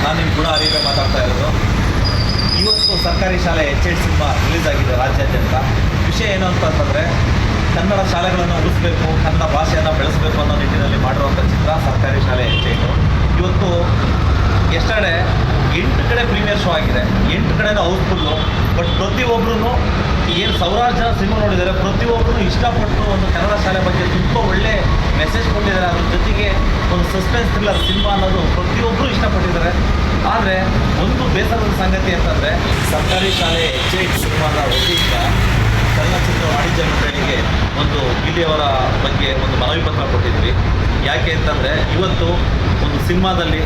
ನಾನು ನಿಮ್ಮ ಗುಣ ಅರಿವೆ ಮಾತಾಡ್ತಾ ಇರೋದು. ಇವತ್ತು ಸರ್ಕಾರಿ ಶಾಲೆ HID ಸಿನಿಮಾ ರಿಲೀಸ್ ಆಗಿದೆ ರಾಜ್ಯಾದ್ಯಂತ. ವಿಷಯ ಏನು ಅಂತಂದರೆ ಕನ್ನಡ ಶಾಲೆಗಳನ್ನು ಉಳಿಸಬೇಕು, ಕನ್ನಡ ಭಾಷೆಯನ್ನು ಬೆಳೆಸಬೇಕು ಅನ್ನೋ ನಿಟ್ಟಿನಲ್ಲಿ ಮಾಡಿರುವಂಥ ಚಿತ್ರ ಸರ್ಕಾರಿ ಶಾಲೆ HID. ಇವತ್ತು ಎಷ್ಟಡೆ 8 ಕಡೆ ಪ್ರೀಮಿಯರ್ ಶೋ ಆಗಿದೆ, 8 ಕಡೆನೂ ಹೌಸ್ಫುಲ್ಲು. ಬಟ್ ಪ್ರತಿಯೊಬ್ಬರೂ ಏನು ಸಾವಿರಾರು ಜನ ಸಿನಿಮಾ ನೋಡಿದ್ದಾರೆ, ಪ್ರತಿಯೊಬ್ಬರೂ ಇಷ್ಟಪಟ್ಟು ಒಂದು ಕನ್ನಡ ಶಾಲೆ ಬಗ್ಗೆ ತುಂಬ ಒಳ್ಳೆ ಮೆಸೇಜ್ ಕೊಟ್ಟಿದ್ದಾರೆ. ಅದ್ರ ಜೊತೆಗೆ ಒಂದು ಸಸ್ಪೆನ್ಸ್ ಥ್ರಿಲ್ಲರ್ ಸಿನಿಮಾ ಅನ್ನೋದು ಪ್ರತಿಯೊಬ್ಬರೂ ಇಷ್ಟಪಟ್ಟಿದ್ದಾರೆ. ಆದರೆ ಒಂದು ಬೇಸರದ ಸಂಗತಿ ಅಂತಂದರೆ ಸರ್ಕಾರಿ ಶಾಲೆ HID ಸಿನಿಮಾದ ವತಿಯಿಂದ ಚಲನಚಿತ್ರ ವಾಣಿಜ್ಯ ಮಂಡಳಿಗೆ ಒಂದು ಇಲ್ಲಿಯವರ ಬಗ್ಗೆ ಒಂದು ಮನವಿ ಪತ್ರ ಕೊಟ್ಟಿದ್ವಿ. ಯಾಕೆ ಅಂತಂದರೆ ಇವತ್ತು ಒಂದು ಸಿನಿಮಾದಲ್ಲಿ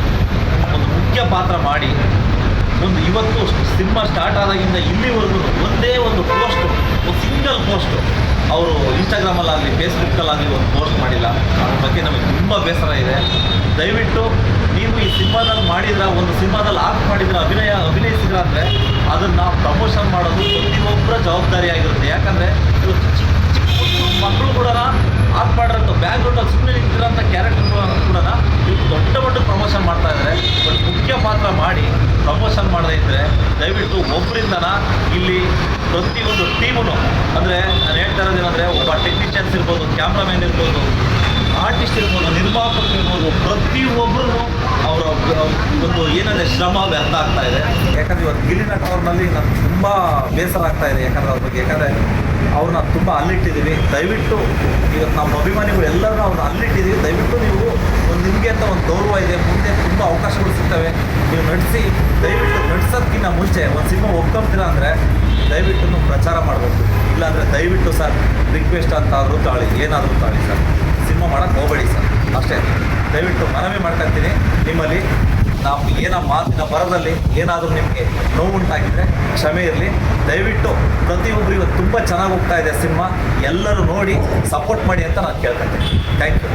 ಒಂದು ಮುಖ್ಯ ಪಾತ್ರ ಮಾಡಿ ಇವತ್ತು ಸಿನಿಮಾ ಸ್ಟಾರ್ಟ್ ಆದಾಗಿಂದ ಇಲ್ಲಿವರೆಗೂ ಒಂದೇ ಒಂದು ಪೋಸ್ಟು, ಒಂದು ಸಿಂಗಲ್ ಪೋಸ್ಟು ಅವರು ಇನ್ಸ್ಟಾಗ್ರಾಮಲ್ಲಾಗಲಿ ಫೇಸ್ಬುಕ್ಕಲ್ಲಾಗಲಿ ಒಂದು ಪೋಸ್ಟ್ ಮಾಡಿಲ್ಲ. ಅದ್ರ ಬಗ್ಗೆ ನಮಗೆ ತುಂಬ ಬೇಸರ ಇದೆ. ದಯವಿಟ್ಟು ನೀವು ಈ ಸಿನಿಮಾದಲ್ಲಿ ಮಾಡಿದ್ರೆ, ಒಂದು ಸಿನಿಮಾದಲ್ಲಿ ಆಕ್ಟ್ ಮಾಡಿದ್ರೆ, ಅಭಿನಯಿಸಿದ್ರೆ ಅಂದರೆ ಅದನ್ನು ಪ್ರಮೋಷನ್ ಮಾಡೋದು ಪ್ರತಿಯೊಬ್ಬರ ಜವಾಬ್ದಾರಿಯಾಗಿರುತ್ತೆ. ಯಾಕಂದರೆ ಇವತ್ತು ಚಿಕ್ಕ ಮಕ್ಕಳು ಕೂಡ ಆಕ್ಟ್ ಮಾಡಿರೋಂಥ ಬ್ಯಾಕ್ಗ್ರೌಂಡಲ್ಲಿ ಸುಮ್ಮನೆ ನಿಂತಿರೋಂಥ ಕ್ಯಾರೆಕ್ಟರ್ಗಳನ್ನು ಕೂಡ ಇವತ್ತು ದೊಡ್ಡ ಮಟ್ಟಕ್ಕೆ ಪ್ರಮೋಷನ್ ಮಾಡ್ತಾ ಇದ್ದಾರೆ. ಬಟ್ ಮುಖ್ಯ ಪಾತ್ರ ಮಾಡಿ ಪ್ರಮೋಷನ್ ಮಾಡದೇ ಇದ್ದರೆ ದಯವಿಟ್ಟು ಒಬ್ಬರಿಂದನ ಇಲ್ಲಿ ಪ್ರತಿಯೊಂದು ಟೀಮು, ಅಂದರೆ ನಾನು ಹೇಳ್ತಾ ಇರೋದೇನೆಂದರೆ ಒಬ್ಬ ಟೆಕ್ನಿಷಿಯನ್ಸ್ ಇರ್ಬೋದು, ಕ್ಯಾಮ್ರಾಮನ್ ಇರ್ಬೋದು, ಆರ್ಟಿಸ್ಟ್ ಇರ್ಬೋದು, ನಿರ್ಮಾಪಕರು ಇರ್ಬೋದು, ಪ್ರತಿಯೊಬ್ಬರೂ ಅವರ ಒಂದು ಏನಂದರೆ ಶ್ರಮ ವ್ಯರ್ಥ ಆಗ್ತಾ ಇದೆ. ಯಾಕಂದರೆ ಇವತ್ತು ಗಿಲ್ಲಿ ನಟ ಅವ್ರನ್ನಲ್ಲಿ ನನಗೆ ತುಂಬ ಬೇಸರ ಆಗ್ತಾ ಇದೆ. ಯಾಕಂದರೆ ಅವ್ರ ಬಗ್ಗೆ, ಯಾಕಂದರೆ ಅವ್ರನ್ನ ತುಂಬ ಅಲ್ಲಿಟ್ಟಿದ್ದೀವಿ. ದಯವಿಟ್ಟು ಇವತ್ತು ನಮ್ಮ ಅಭಿಮಾನಿಗಳು ಎಲ್ಲರನ್ನೂ ಅವ್ರನ್ನ ಅಲ್ಲಿಟ್ಟಿದ್ದೀವಿ. ದಯವಿಟ್ಟು ನೀವು ಒಂದು ನಿಮಗೆ ಅಂತ ಒಂದು ಗೌರವ ಇದೆ, ಮುಂದೆ ತುಂಬ ಅವಕಾಶಗಳು ಸಿಗ್ತವೆ, ನೀವು ನಡೆಸಿ. ದಯವಿಟ್ಟು ನಡ್ಸೋದಕ್ಕಿಂತ ಮುಂಚೆ ಒಂದು ಸಿನಿಮಾ ಒಪ್ಕೊಂತೀರ ಅಂದರೆ ದಯವಿಟ್ಟು ನೀವು ಪ್ರಚಾರ ಮಾಡಬೇಕು. ಇಲ್ಲಾಂದರೆ ದಯವಿಟ್ಟು ಸರ್ ರಿಕ್ವೆಸ್ಟ್ ಅಂತ ಆದರೂ ತಾಳಿ, ಏನಾದರೂ ತಾಳಿ ಸರ್, ಸಿನಿಮಾ ಮಾಡೋಕ್ಕೆ ಹೋಗಬೇಡಿ ಸರ್, ಅಷ್ಟೇ. ದಯವಿಟ್ಟು ಮನವಿ ಮಾಡ್ಕೊತೀನಿ ನಿಮ್ಮಲ್ಲಿ. ನಾವು ಮಾತಿನ ಬರದಲ್ಲಿ ಏನಾದರೂ ನಿಮಗೆ ನೋವುಂಟಾಗಿದ್ದರೆ ಕ್ಷಮೆ ಇರಲಿ. ದಯವಿಟ್ಟು ಪ್ರತಿಯೊಬ್ಬರು ಇವತ್ತು ತುಂಬ ಚೆನ್ನಾಗಿ ಹೋಗ್ತಾ ಇದೆ ಸಿನಿಮಾ, ಎಲ್ಲರೂ ನೋಡಿ ಸಪೋರ್ಟ್ ಮಾಡಿ ಅಂತ ನಾನು ಕೇಳ್ಕೊತೀನಿ. Thank you.